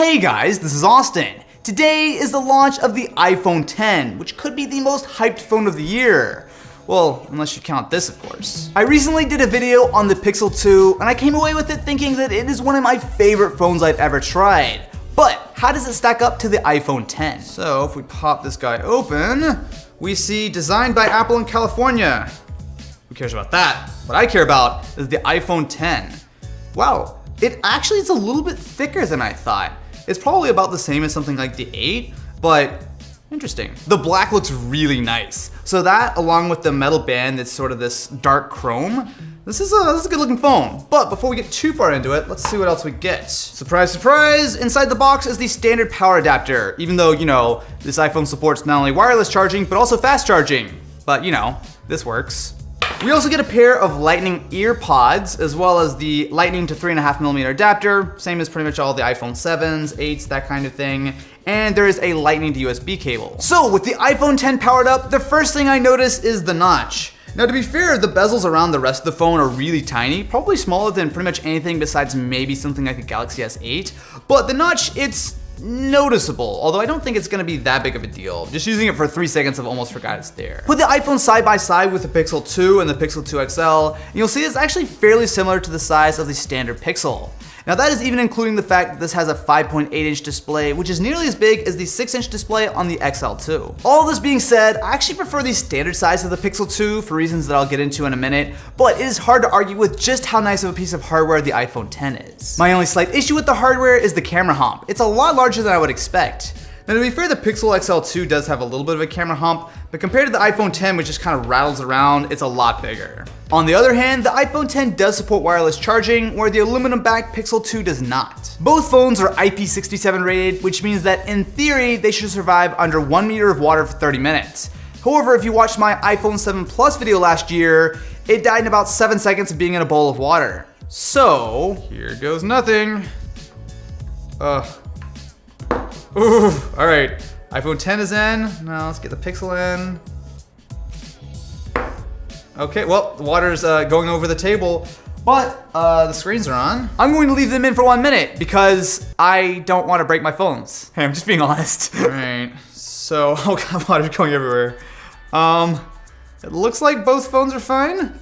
Hey guys, this is Austin. Today is the launch of the iPhone X, which could be the most hyped phone of the year. Well, unless you count this, of course. I recently did a video on the Pixel 2, and I came away with it thinking that it is one of my favorite phones I've ever tried. But how does it stack up to the iPhone X? So if we pop this guy open, we see designed by Apple in California. Who cares about that? What I care about is the iPhone X. Wow, it actually is a little bit thicker than I thought. It's probably about the same as something like the 8, but interesting. The black looks really nice. So that, along with the metal band that's sort of this dark chrome, this is a good looking phone. But before we get too far into it, let's see what else we get. Surprise, surprise, inside the box is the standard power adapter, even though, you know, this iPhone supports not only wireless charging, but also fast charging. But you know, this works. We also get a pair of Lightning ear pods, as well as the Lightning to 3.5mm adapter, same as pretty much all the iPhone 7s, 8s, that kind of thing. And there is a Lightning to USB cable. So with the iPhone X powered up, the first thing I notice is the notch. Now to be fair, the bezels around the rest of the phone are really tiny, probably smaller than pretty much anything besides maybe something like the Galaxy S8. But the notch, it's noticeable, although I don't think it's gonna be that big of a deal. Just using it for 3 seconds, I've almost forgot it's there. Put the iPhone side by side with the Pixel 2 and the Pixel 2 XL, and you'll see it's actually fairly similar to the size of the standard Pixel. Now that is even including the fact that this has a 5.8-inch display, which is nearly as big as the 6-inch display on the XL2. All this being said, I actually prefer the standard size of the Pixel 2 for reasons that I'll get into in a minute, but it is hard to argue with just how nice of a piece of hardware the iPhone X is. My only slight issue with the hardware is the camera hump. It's a lot larger than I would expect. Now to be fair, the Pixel XL2 does have a little bit of a camera hump, but compared to the iPhone X, which just kind of rattles around, it's a lot bigger. On the other hand, the iPhone X does support wireless charging, where the aluminum-backed Pixel 2 does not. Both phones are IP67 rated, which means that in theory, they should survive under 1 meter of water for 30 minutes. However, if you watched my iPhone 7 Plus video last year, it died in about 7 seconds of being in a bowl of water. So, here goes nothing. Ooh, all right, iPhone X is in. Now let's get the Pixel in. Okay, well, the water's going over the table, but the screens are on. I'm going to leave them in for 1 minute because I don't want to break my phones. Hey, I'm just being honest. All right, so, oh God, water's going everywhere. It looks like both phones are fine.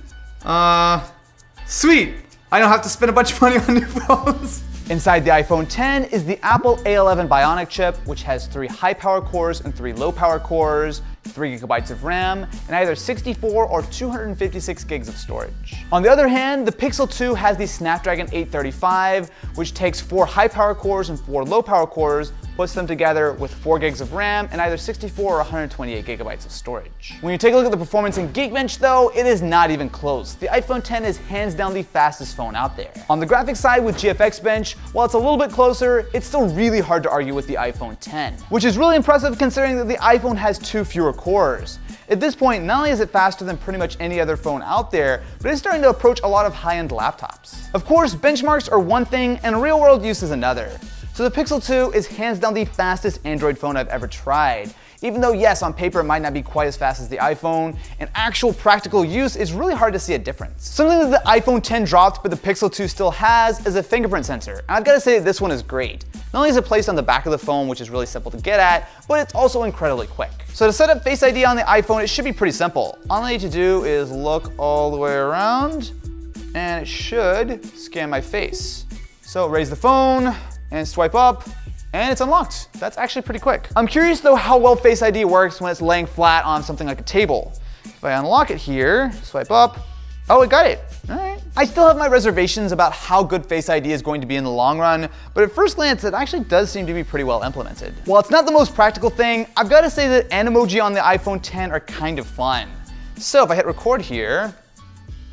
Sweet, I don't have to spend a bunch of money on new phones. Inside the iPhone X is the Apple A11 Bionic chip, which has 3 high power cores and 3 low power cores, 3 GB of RAM, and either 64 or 256 gigs of storage. On the other hand, the Pixel 2 has the Snapdragon 835, which takes 4 high power cores and 4 low power cores, puts them together with 4 gigs of RAM and either 64 or 128 gigabytes of storage. When you take a look at the performance in Geekbench though, it is not even close. The iPhone X is hands down the fastest phone out there. On the graphics side with GFX Bench, while it's a little bit closer, it's still really hard to argue with the iPhone X, which is really impressive considering that the iPhone has 2 fewer cores. At this point, not only is it faster than pretty much any other phone out there, but it's starting to approach a lot of high-end laptops. Of course, benchmarks are one thing and real-world use is another. So the Pixel 2 is hands down the fastest Android phone I've ever tried. Even though yes, on paper it might not be quite as fast as the iPhone, in actual practical use it's really hard to see a difference. Something that the iPhone X dropped but the Pixel 2 still has is a fingerprint sensor. And I've got to say that this one is great. Not only is it placed on the back of the phone, which is really simple to get at, but it's also incredibly quick. So to set up Face ID on the iPhone, it should be pretty simple. All I need to do is look all the way around and it should scan my face. So raise the phone, and swipe up, and it's unlocked. That's actually pretty quick. I'm curious though how well Face ID works when it's laying flat on something like a table. If I unlock it here, swipe up, oh, it got it. All right. I still have my reservations about how good Face ID is going to be in the long run, but at first glance, it actually does seem to be pretty well implemented. While it's not the most practical thing, I've got to say that Animoji on the iPhone X are kind of fun. So if I hit record here,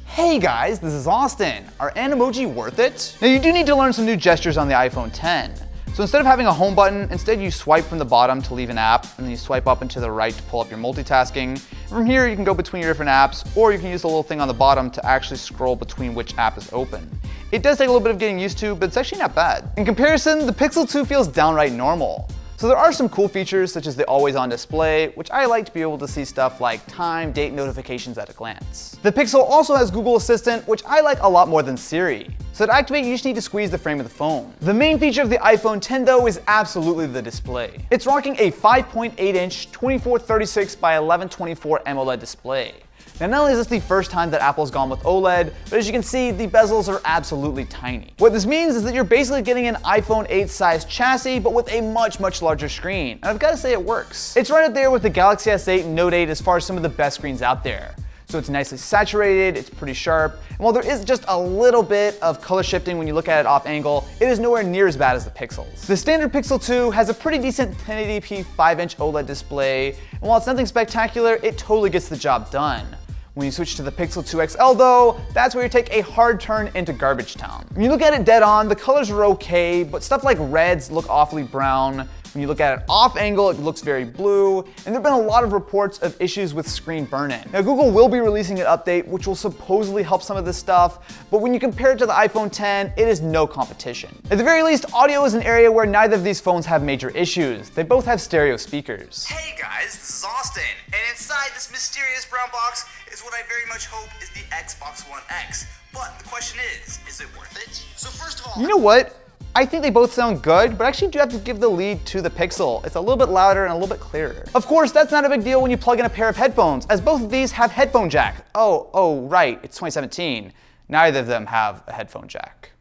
hey guys, this is Austin. Are Animoji worth it? Now you do need to learn some new gestures on the iPhone X. So instead of having a home button, instead you swipe from the bottom to leave an app, and then you swipe up and to the right to pull up your multitasking. And from here you can go between your different apps, or you can use the little thing on the bottom to actually scroll between which app is open. It does take a little bit of getting used to, but it's actually not bad. In comparison, the Pixel 2 feels downright normal. So there are some cool features such as the always on display, which I like to be able to see stuff like time, date notifications at a glance. The Pixel also has Google Assistant, which I like a lot more than Siri. So to activate, you just need to squeeze the frame of the phone. The main feature of the iPhone 10 though is absolutely the display. It's rocking a 5.8-inch 2436 by 1124 AMOLED display. Now, not only is this the first time that Apple's gone with OLED, but as you can see, the bezels are absolutely tiny. What this means is that you're basically getting an iPhone 8 size chassis, but with a much larger screen. And I've got to say it works. It's right up there with the Galaxy S8 and Note 8 as far as some of the best screens out there. So it's nicely saturated, it's pretty sharp, and while there is just a little bit of color shifting when you look at it off angle, it is nowhere near as bad as the Pixels. The standard Pixel 2 has a pretty decent 1080p 5-inch OLED display, and while it's nothing spectacular, it totally gets the job done. When you switch to the Pixel 2 XL though, that's where you take a hard turn into garbage town. When you look at it dead on, the colors are okay, but stuff like reds look awfully brown. When you look at it off angle, it looks very blue, and there have been a lot of reports of issues with screen burn-in. Now, Google will be releasing an update which will supposedly help some of this stuff, but when you compare it to the iPhone 10, it is no competition. At the very least, audio is an area where neither of these phones have major issues. They both have stereo speakers. Hey guys, this is Austin, and inside this mysterious brown box is what I very much hope is the Xbox One X. But the question is it worth it? So first of all, you know what? I think they both sound good, but I actually do have to give the lead to the Pixel. It's a little bit louder and a little bit clearer. Of course, that's not a big deal when you plug in a pair of headphones, as both of these have headphone jack. Oh, right, it's 2017. Neither of them have a headphone jack.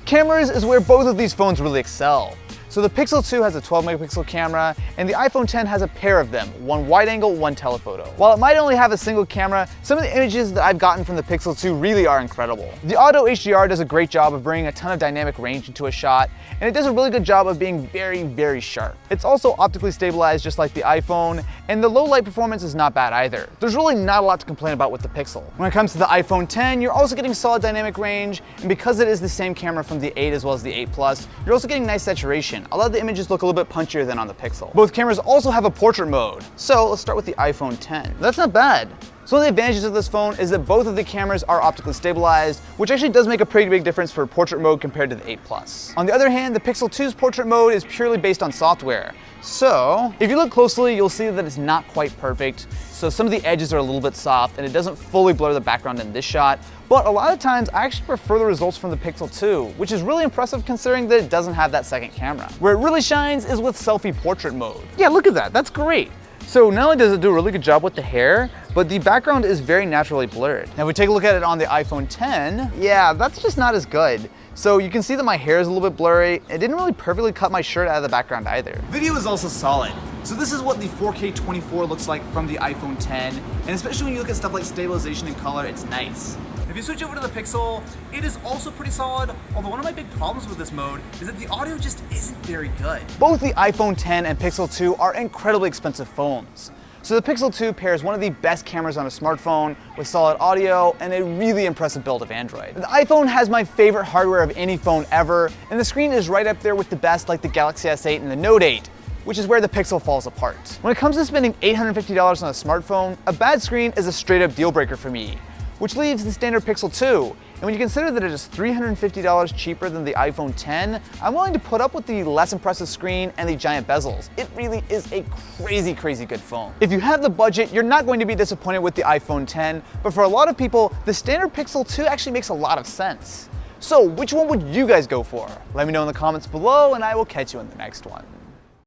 Cameras is where both of these phones really excel. So the Pixel 2 has a 12 megapixel camera, and the iPhone 10 has a pair of them, one wide angle, one telephoto. While it might only have a single camera, some of the images that I've gotten from the Pixel 2 really are incredible. The Auto HDR does a great job of bringing a ton of dynamic range into a shot, and it does a really good job of being very sharp. It's also optically stabilized just like the iPhone, and the low light performance is not bad either. There's really not a lot to complain about with the Pixel. When it comes to the iPhone 10, you're also getting solid dynamic range, and because it is the same camera from the 8 as well as the 8 Plus, you're also getting nice saturation. A lot of the images look a little bit punchier than on the Pixel. Both cameras also have a portrait mode. So let's start with the iPhone 10. That's not bad. So one of the advantages of this phone is that both of the cameras are optically stabilized, which actually does make a pretty big difference for portrait mode compared to the 8 Plus. On the other hand, the Pixel 2's portrait mode is purely based on software. So if you look closely, you'll see that it's not quite perfect. So some of the edges are a little bit soft and it doesn't fully blur the background in this shot. But a lot of times I actually prefer the results from the Pixel 2, which is really impressive considering that it doesn't have that second camera. Where it really shines is with selfie portrait mode. Yeah, look at that, that's great. So not only does it do a really good job with the hair, but the background is very naturally blurred. Now if we take a look at it on the iPhone 10, yeah, that's just not as good. So you can see that my hair is a little bit blurry. It didn't really perfectly cut my shirt out of the background either. Video is also solid. So this is what the 4K 24 looks like from the iPhone 10, and especially when you look at stuff like stabilization and color, it's nice. If you switch over to the Pixel, it is also pretty solid, although one of my big problems with this mode is that the audio just isn't very good. Both the iPhone 10 and Pixel 2 are incredibly expensive phones. So the Pixel 2 pairs one of the best cameras on a smartphone with solid audio and a really impressive build of Android. The iPhone has my favorite hardware of any phone ever, and the screen is right up there with the best like the Galaxy S8 and the Note 8, which is where the Pixel falls apart. When it comes to spending $850 on a smartphone, a bad screen is a straight up deal breaker for me, which leaves the standard Pixel 2. And when you consider that it is $350 cheaper than the iPhone 10, I'm willing to put up with the less impressive screen and the giant bezels. It really is a crazy good phone. If you have the budget, you're not going to be disappointed with the iPhone 10, but for a lot of people, the standard Pixel 2 actually makes a lot of sense. So which one would you guys go for? Let me know in the comments below and I will catch you in the next one.